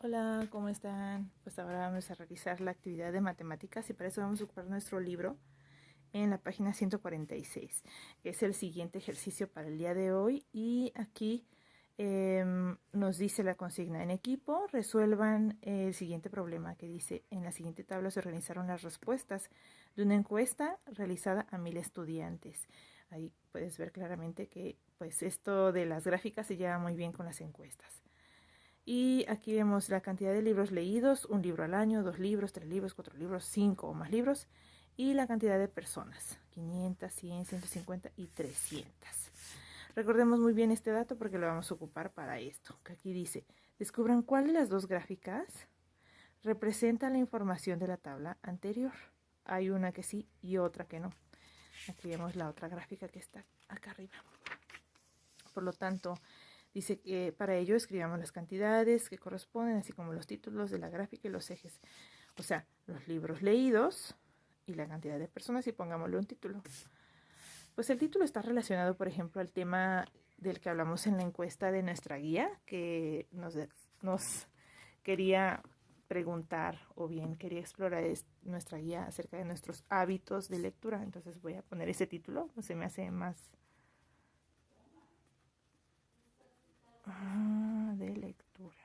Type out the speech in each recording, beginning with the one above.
Hola, ¿cómo están? Pues ahora vamos a realizar la actividad de matemáticas y para eso vamos a ocupar nuestro libro en la página 146. Es el siguiente ejercicio para el día de hoy y aquí nos dice la consigna: en equipo resuelvan el siguiente problema, que dice: en la siguiente tabla se organizaron las respuestas de una encuesta realizada a 1000 estudiantes. Ahí puedes ver claramente que pues esto de las gráficas se lleva muy bien con las encuestas. Y aquí vemos la cantidad de libros leídos: un libro al año, 2 libros, 3 libros, 4 libros, 5 o más libros. Y la cantidad de personas: 500, 100, 150 y 300. Recordemos muy bien este dato porque lo vamos a ocupar para esto, que aquí dice: descubran cuál de las dos gráficas representa la información de la tabla anterior. Hay una que sí y otra que no. Aquí vemos la otra gráfica que está acá arriba. Por lo tanto, dice que para ello escribamos las cantidades que corresponden, así como los títulos de la gráfica y los ejes. O sea, los libros leídos y la cantidad de personas, y pongámosle un título. Pues el título está relacionado, por ejemplo, al tema del que hablamos en la encuesta de nuestra guía, que nos quería preguntar o bien quería explorar nuestra guía acerca de nuestros hábitos de lectura. Entonces voy a poner ese título, se me hace más de lectura.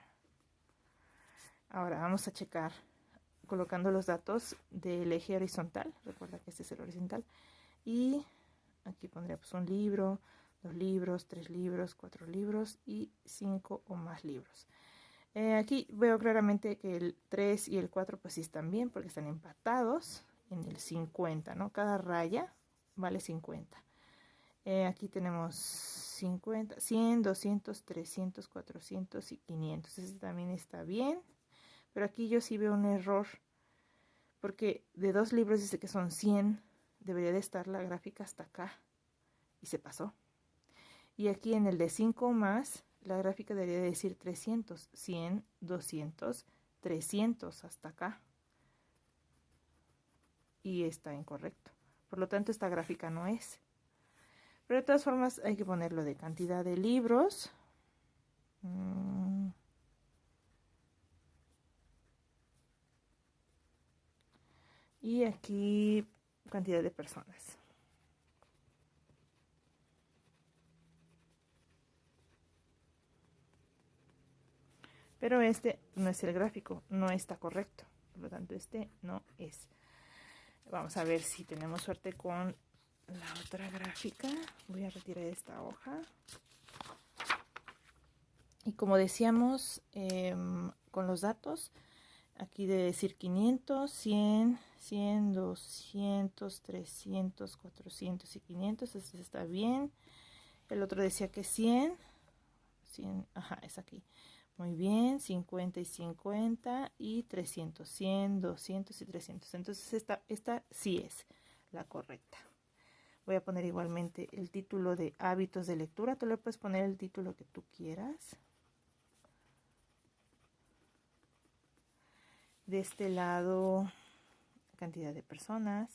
Ahora vamos a checar colocando los datos del eje horizontal. Recuerda que este es el horizontal. Y aquí pondré pues un libro, 2 libros, 3 libros, 4 libros y 5 o más libros. Aquí veo claramente que el 3 y el 4 pues sí están bien porque están empatados en el 50, ¿no? Cada raya vale 50. Aquí tenemos 50, 100, 200, 300, 400 y 500. Este también está bien. Pero aquí yo sí veo un error, porque de 2 libros dice que son 100, debería de estar la gráfica hasta acá, y se pasó. Y aquí en el de 5 más, la gráfica debería de decir 300, 100, 200, 300 hasta acá. Y está incorrecto. Por lo tanto, esta gráfica no es. Pero de todas formas hay que ponerlo de cantidad de libros. Y aquí cantidad de personas. Pero este no es el gráfico, no está correcto. Por lo tanto, este no es. Vamos a ver si tenemos suerte con la otra gráfica. Voy a retirar esta hoja. Y como decíamos, con los datos, aquí debe decir 500, 100, 100, 200, 300, 400 y 500. Este está bien. El otro decía que 100. 100, ajá, es aquí. Muy bien, 50 y 50 y 300, 100, 200 y 300. Entonces esta sí es la correcta. Voy a poner igualmente el título de hábitos de lectura. Tú le puedes poner el título que tú quieras. De este lado, cantidad de personas.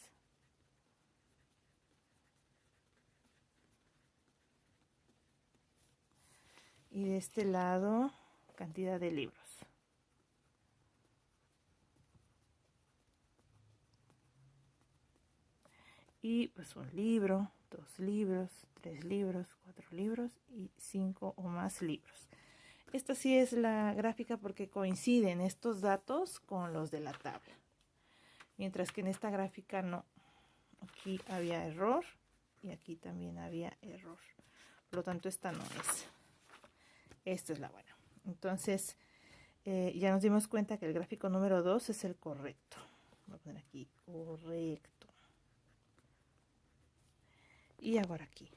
Y de este lado, cantidad de libros. Y pues un libro, 2 libros, 3 libros, 4 libros y 5 o más libros. Esta sí es la gráfica porque coinciden estos datos con los de la tabla. Mientras que en esta gráfica no. Aquí había error y aquí también había error. Por lo tanto, esta no es. Esta es la buena. Entonces, ya nos dimos cuenta que el gráfico número 2 es el correcto. Voy a poner aquí correcto. Y ahora aquí.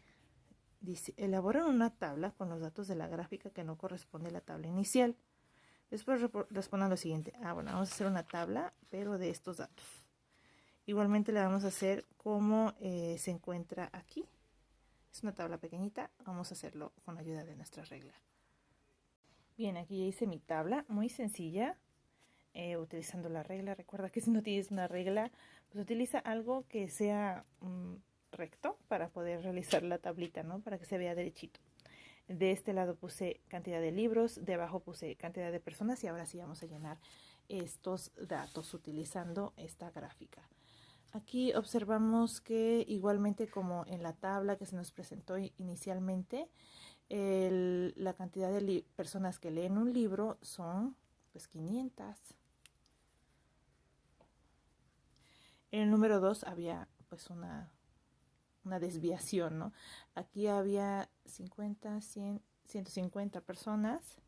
Dice: elaboran una tabla con los datos de la gráfica que no corresponde a la tabla inicial. Después respondan lo siguiente. Bueno, vamos a hacer una tabla, pero de estos datos. Igualmente la vamos a hacer como se encuentra aquí. Es una tabla pequeñita. Vamos a hacerlo con ayuda de nuestra regla. Bien, aquí ya hice mi tabla, muy sencilla, utilizando la regla. Recuerda que si no tienes una regla, pues utiliza algo que sea recto para poder realizar la tablita, ¿no? Para que se vea derechito. De este lado puse cantidad de libros, de abajo puse cantidad de personas y ahora sí vamos a llenar estos datos utilizando esta gráfica. Aquí observamos que igualmente como en la tabla que se nos presentó inicialmente, la cantidad de personas que leen un libro son pues 500. En el número 2 había pues una desviación, ¿no? Aquí había 50, 100, 150 personas.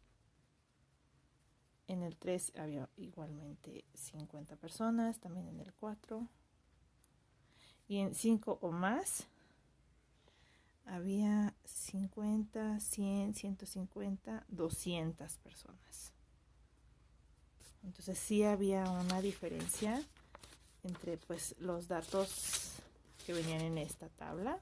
En el 3 había igualmente 50 personas, también en el 4. Y en 5 o más había 50, 100, 150, 200 personas. Entonces sí había una diferencia entre pues los datos que venían en esta tabla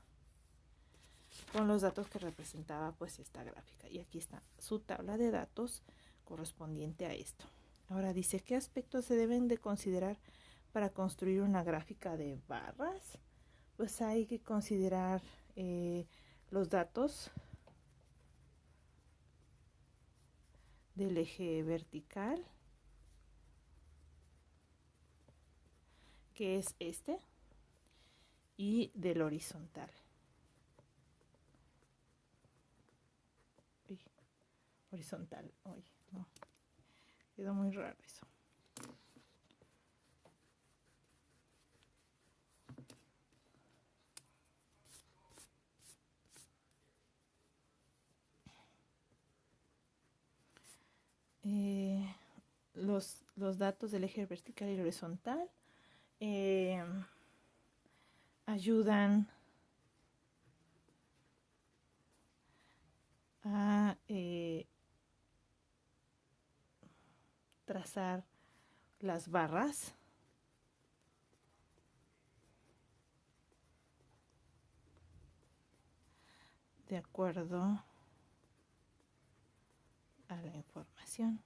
con los datos que representaba pues esta gráfica. Y aquí está su tabla de datos correspondiente a esto. Ahora dice, ¿qué aspectos se deben de considerar para construir una gráfica de barras? Pues hay que considerar los datos del eje vertical, que es este, y del horizontal. Horizontal, oye, no, quedó muy raro eso. Los datos del eje vertical y horizontal ayudan a trazar las barras de acuerdo a la información.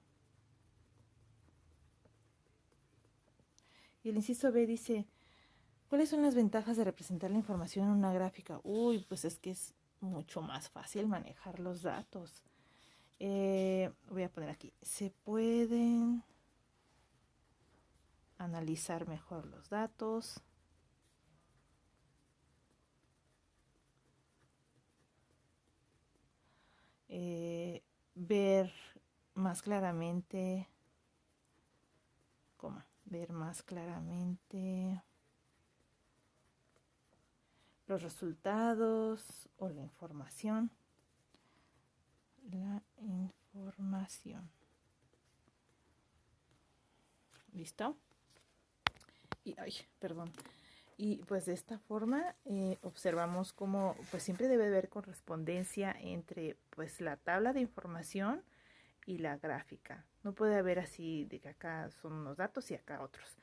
Y el inciso B dice, ¿cuáles son las ventajas de representar la información en una gráfica? Uy, pues es que es mucho más fácil manejar los datos. Voy a poner aquí, se pueden analizar mejor los datos. Ver más claramente, los resultados o la información. ¿Listo? Y pues de esta forma observamos cómo pues siempre debe haber correspondencia entre pues la tabla de información y la gráfica. No puede haber así de que acá son unos datos y acá otros.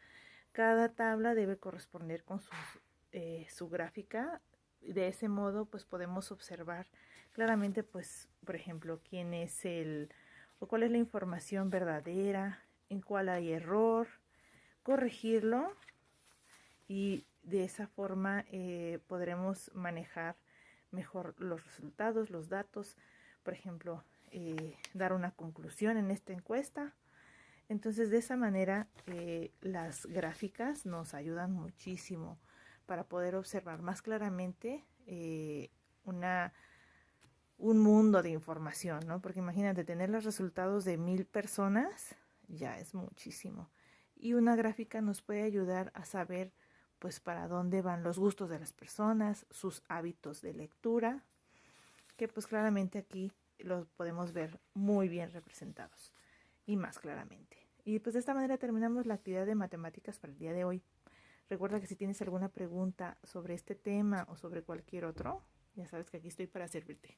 Cada tabla debe corresponder con su gráfica. De ese modo pues podemos observar claramente pues por ejemplo quién es o cuál es la información verdadera, en cuál hay error, corregirlo y de esa forma podremos manejar mejor los resultados, los datos, por ejemplo, dar una conclusión en esta encuesta. Entonces de esa manera las gráficas nos ayudan muchísimo para poder observar más claramente un mundo de información, ¿no? Porque imagínate, tener los resultados de 1000 personas ya es muchísimo. Y una gráfica nos puede ayudar a saber pues para dónde van los gustos de las personas, sus hábitos de lectura, que pues claramente aquí los podemos ver muy bien representados y más claramente. Y pues de esta manera terminamos la actividad de matemáticas para el día de hoy. Recuerda que si tienes alguna pregunta sobre este tema o sobre cualquier otro, ya sabes que aquí estoy para servirte.